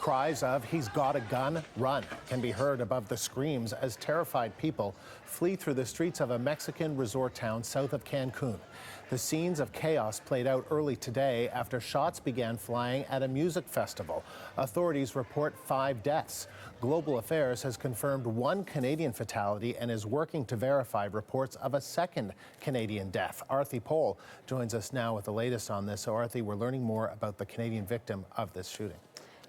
Cries of "he's got a gun, run" can be heard above the screams as terrified people flee through the streets of a Mexican resort town south of Cancun. The scenes of chaos played out early today after shots began flying at a music festival. Authorities report 5 deaths. Global Affairs has confirmed 1 Canadian fatality and is working to verify reports of a 2nd Canadian death. Aarti joins us now with the latest on this. So Aarti, we're learning more about the Canadian victim of this shooting.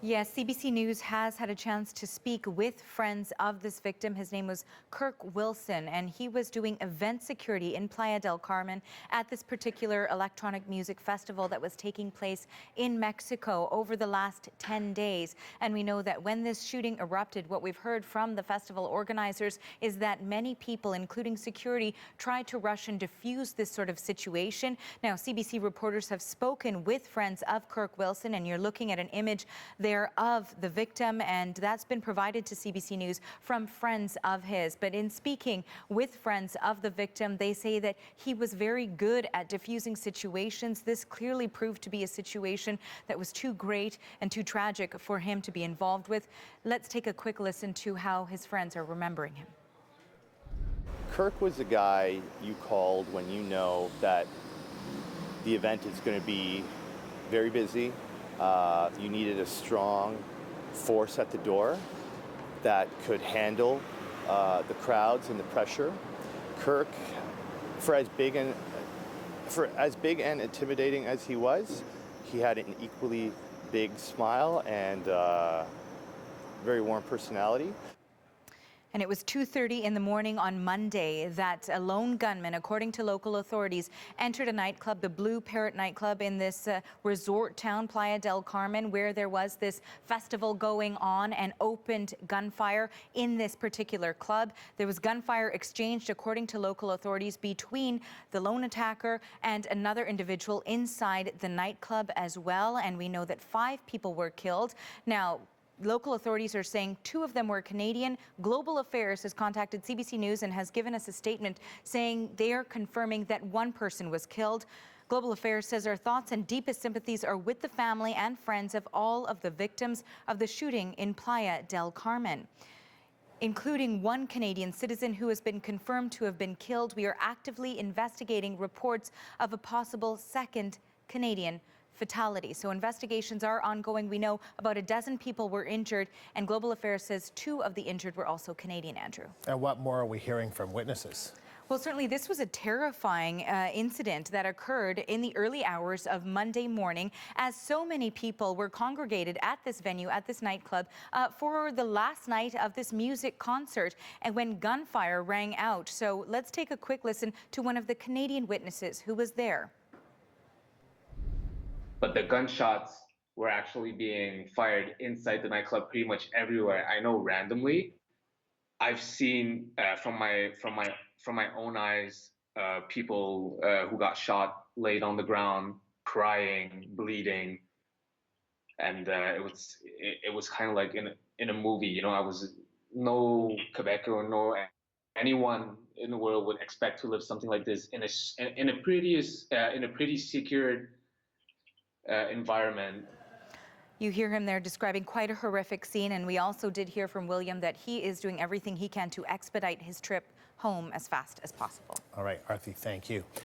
Yes, CBC News has had a chance to speak with friends of this victim. His name was Kirk Wilson, and he was doing event security in Playa del Carmen at this particular electronic music festival that was taking place in Mexico over the last 10 days. And we know that when this shooting erupted, what we've heard from the festival organizers is that many people, including security, tried to rush and defuse this sort of situation. Now, CBC reporters have spoken with friends of Kirk Wilson, and you're looking at an image there of the victim, and that's been provided to CBC News from friends of his. But in speaking with friends of the victim, they say that he was very good at diffusing situations. This clearly proved to be a situation that was too great and too tragic for him to be involved with. Let's take a quick listen to how his friends are remembering him. Kirk was the guy you called when you know that the event is going to be very busy. You needed a strong force at the door that could handle the crowds and the pressure. Kirk, for as big and intimidating as he was, he had an equally big smile and very warm personality. And it was 2:30 in the morning on Monday that a lone gunman, according to local authorities, entered a nightclub, the Blue Parrot nightclub in this resort town, Playa del Carmen, where there was this festival going on, and opened gunfire in this particular club. There was gunfire exchanged, according to local authorities, between the lone attacker and another individual inside the nightclub as well. And we know that 5 people were killed. Now, local authorities are saying 2 of them were Canadian. Global Affairs has contacted CBC News and has given us a statement saying they are confirming that 1 person was killed. Global Affairs says our thoughts and deepest sympathies are with the family and friends of all of the victims of the shooting in Playa del Carmen, including 1 Canadian citizen who has been confirmed to have been killed. We are actively investigating reports of a possible 2nd Canadian fatality. So investigations are ongoing. We know about a dozen people were injured, and Global Affairs says 2 of the injured were also Canadian, Andrew. And what more are we hearing from witnesses? Well, certainly this was a terrifying incident that occurred in the early hours of Monday morning, as so many people were congregated at this venue, at this nightclub, for the last night of this music concert, and when gunfire rang out. So let's take a quick listen to one of the Canadian witnesses who was there. But the gunshots were actually being fired inside the nightclub pretty much everywhere. I know randomly. I've seen from my own eyes people who got shot laid on the ground, crying, bleeding, and it was kind of like in a movie. You know, I was no Quebecer or no anyone in the world would expect to live something like this in a pretty secured environment. You hear him there describing quite a horrific scene, and we also did hear from William that he is doing everything he can to expedite his trip home as fast as possible. All right, Aarti, thank you.